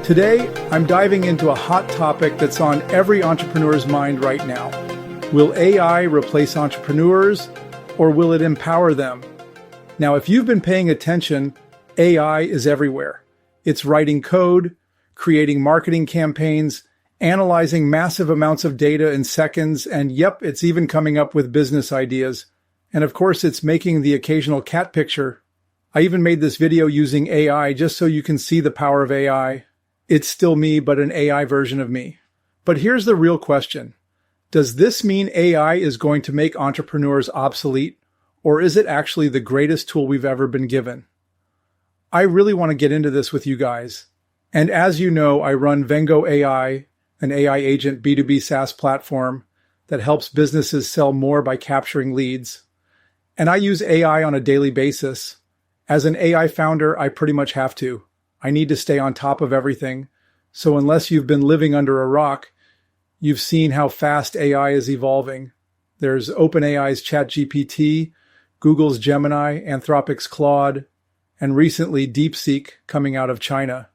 Today, I'm diving into a hot topic that's on every entrepreneur's mind right now. Will AI replace entrepreneurs, or will it empower them? Now, if you've been paying attention, AI is everywhere. It's writing code, creating marketing campaigns, analyzing massive amounts of data in seconds, and yep, it's even coming up with business ideas. And of course, it's making the occasional cat picture. I even made this video using AI just so you can see the power of AI. It's still me, but an AI version of me. But here's the real question. Does this mean AI is going to make entrepreneurs obsolete, or is it actually the greatest tool we've ever been given? I really want to get into this with you guys. And as you know, I run Vengo AI, an AI agent B2B SaaS platform that helps businesses sell more by capturing leads. And I use AI on a daily basis. As an AI founder, I pretty much have to. I need to stay on top of everything. So unless you've been living under a rock, you've seen how fast AI is evolving. There's OpenAI's ChatGPT, Google's Gemini, Anthropic's Claude, and recently DeepSeek coming out of China.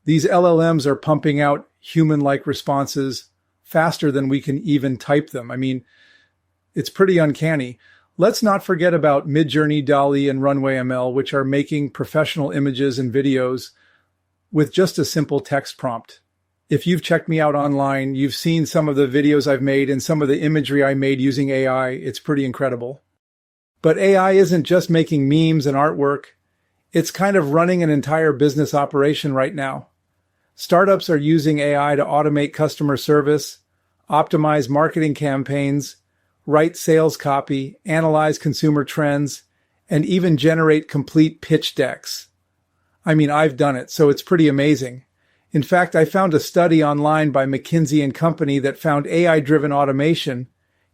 These LLMs are pumping out human-like responses faster than we can even type them. I mean, it's pretty uncanny. Let's not forget about Midjourney, DALL-E, and Runway ML, which are making professional images and videos with just a simple text prompt. If you've checked me out online, you've seen some of the videos I've made and some of the imagery I made using AI. It's pretty incredible. But AI isn't just making memes and artwork. It's kind of running an entire business operation right now. Startups are using AI to automate customer service, optimize marketing campaigns, write sales copy, analyze consumer trends, and even generate complete pitch decks. I mean, I've done it, so it's pretty amazing. In fact, I found a study online by McKinsey & Company that found AI-driven automation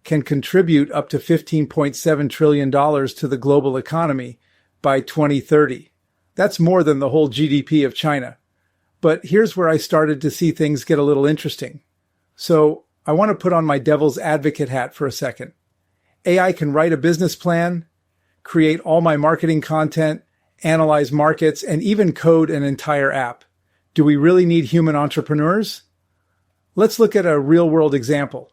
can contribute up to $15.7 trillion to the global economy by 2030. That's more than the whole GDP of China. But here's where I started to see things get a little interesting. So I want to put on my devil's advocate hat for a second. AI can write a business plan, create all my marketing content, analyze markets, and even code an entire app. Do we really need human entrepreneurs? Let's look at a real-world example.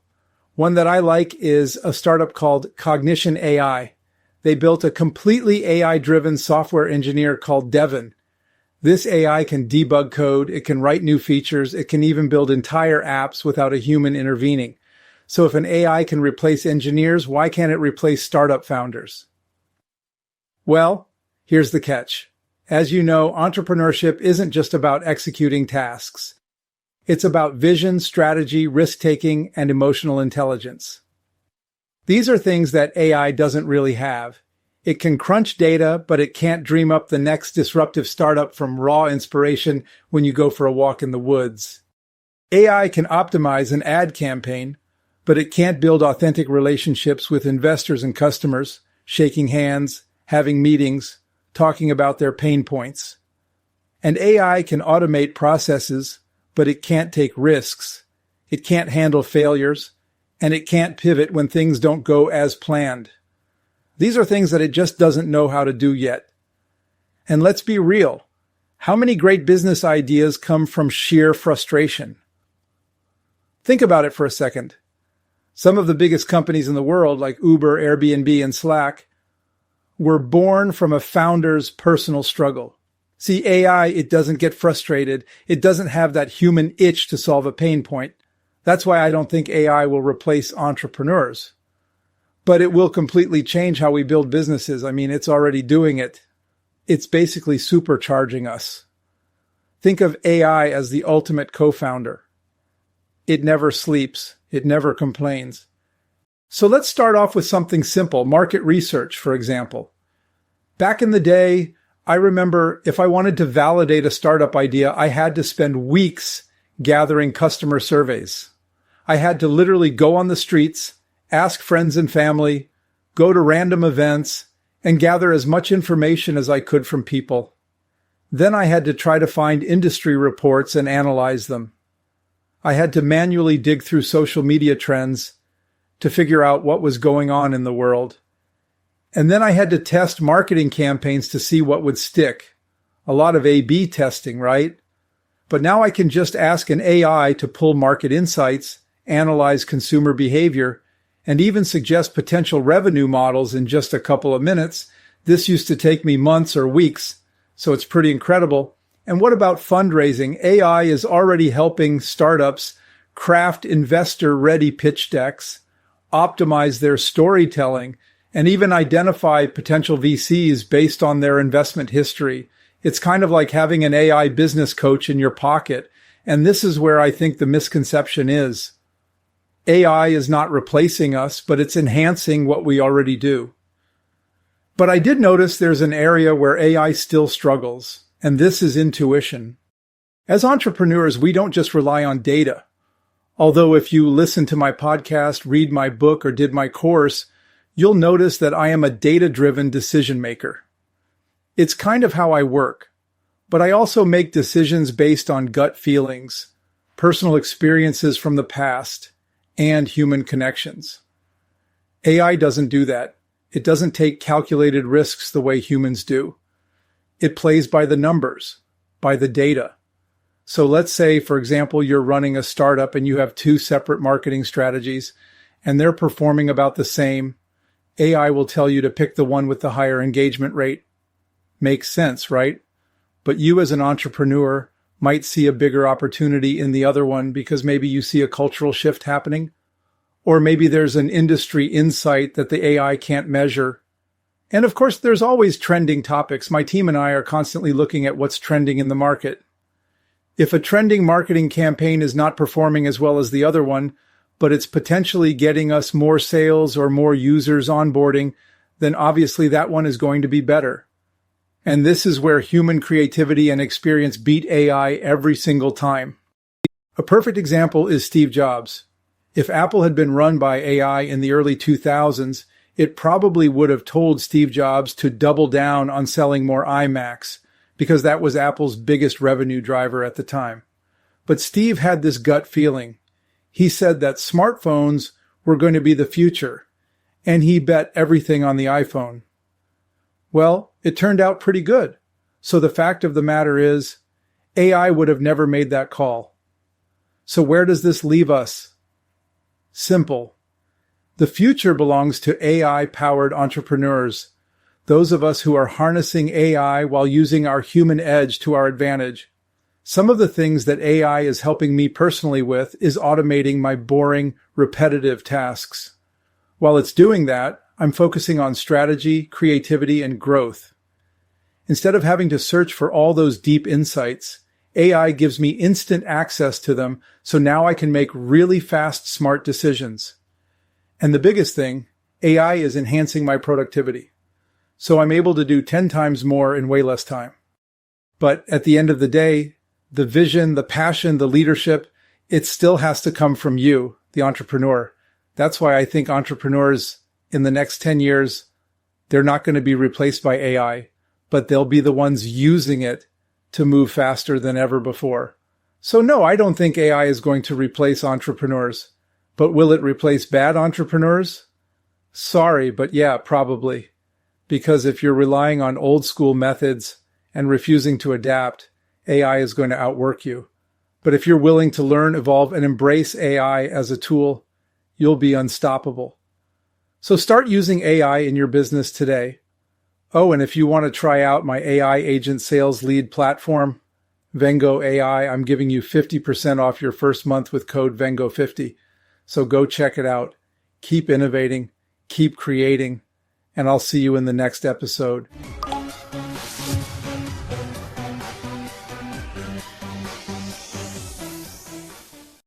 One that I like is a startup called Cognition AI. They built a completely AI-driven software engineer called Devin. This AI can debug code, it can write new features, it can even build entire apps without a human intervening. So if an AI can replace engineers, why can't it replace startup founders? Well, here's the catch. As you know, entrepreneurship isn't just about executing tasks. It's about vision, strategy, risk-taking, and emotional intelligence. These are things that AI doesn't really have. It can crunch data, but it can't dream up the next disruptive startup from raw inspiration when you go for a walk in the woods. AI can optimize an ad campaign, but it can't build authentic relationships with investors and customers, shaking hands, having meetings, talking about their pain points. And AI can automate processes, but it can't take risks. It can't handle failures, and it can't pivot when things don't go as planned. These are things that it just doesn't know how to do yet. And let's be real. How many great business ideas come from sheer frustration? Think about it for a second. Some of the biggest companies in the world, like Uber, Airbnb, and Slack, were born from a founder's personal struggle. See, AI, it doesn't get frustrated. It doesn't have that human itch to solve a pain point. That's why I don't think AI will replace entrepreneurs. But it will completely change how we build businesses. I mean, it's already doing it. It's basically supercharging us. Think of AI as the ultimate co-founder. It never sleeps. It never complains. So let's start off with something simple, market research, for example. Back in the day, I remember if I wanted to validate a startup idea, I had to spend weeks gathering customer surveys. I had to literally go on the streets, ask friends and family, go to random events, and gather as much information as I could from people. Then I had to try to find industry reports and analyze them. I had to manually dig through social media trends to figure out what was going on in the world. And then I had to test marketing campaigns to see what would stick. A lot of A/B testing, right? But now I can just ask an AI to pull market insights, analyze consumer behavior, and even suggest potential revenue models in just a couple of minutes. This used to take me months or weeks, so it's pretty incredible. And what about fundraising? AI is already helping startups craft investor-ready pitch decks, optimize their storytelling, and even identify potential VCs based on their investment history. It's kind of like having an AI business coach in your pocket. And this is where I think the misconception is. AI is not replacing us, but it's enhancing what we already do. But I did notice there's an area where AI still struggles, and this is intuition. As entrepreneurs, we don't just rely on data. Although if you listen to my podcast, read my book, or did my course, you'll notice that I am a data-driven decision maker. It's kind of how I work, but I also make decisions based on gut feelings, personal experiences from the past, and human connections. AI doesn't do that. It doesn't take calculated risks the way humans do. It plays by the numbers, by the data. So let's say, for example, you're running a startup and you have two separate marketing strategies, and they're performing about the same. AI will tell you to pick the one with the higher engagement rate. Makes sense, right? But you as an entrepreneur might see a bigger opportunity in the other one because maybe you see a cultural shift happening, or maybe there's an industry insight that the AI can't measure. And of course, there's always trending topics. My team and I are constantly looking at what's trending in the market. If a trending marketing campaign is not performing as well as the other one, but it's potentially getting us more sales or more users onboarding, then obviously that one is going to be better. And this is where human creativity and experience beat AI every single time. A perfect example is Steve Jobs. If Apple had been run by AI in the early 2000s, it probably would have told Steve Jobs to double down on selling more iMacs, because that was Apple's biggest revenue driver at the time. But Steve had this gut feeling. He said that smartphones were going to be the future, and he bet everything on the iPhone. Well, it turned out pretty good. So the fact of the matter is, AI would have never made that call. So where does this leave us? Simple. The future belongs to AI-powered entrepreneurs, those of us who are harnessing AI while using our human edge to our advantage. Some of the things that AI is helping me personally with is automating my boring, repetitive tasks. While it's doing that, I'm focusing on strategy, creativity, and growth. Instead of having to search for all those deep insights, AI gives me instant access to them, so now I can make really fast, smart decisions. And the biggest thing, AI is enhancing my productivity. So I'm able to do 10 times more in way less time. But at the end of the day, the vision, the passion, the leadership, it still has to come from you, the entrepreneur. That's why I think entrepreneurs in the next 10 years, they're not going to be replaced by AI, but they'll be the ones using it to move faster than ever before. So no, I don't think AI is going to replace entrepreneurs. But will it replace bad entrepreneurs? Sorry, but yeah, probably. Because if you're relying on old school methods and refusing to adapt, AI is going to outwork you. But if you're willing to learn, evolve, and embrace AI as a tool, you'll be unstoppable. So start using AI in your business today. Oh, and if you want to try out my AI agent sales lead platform, Vengo AI, I'm giving you 50% off your first month with code Vengo50. So go check it out. Keep innovating, keep creating, and I'll see you in the next episode.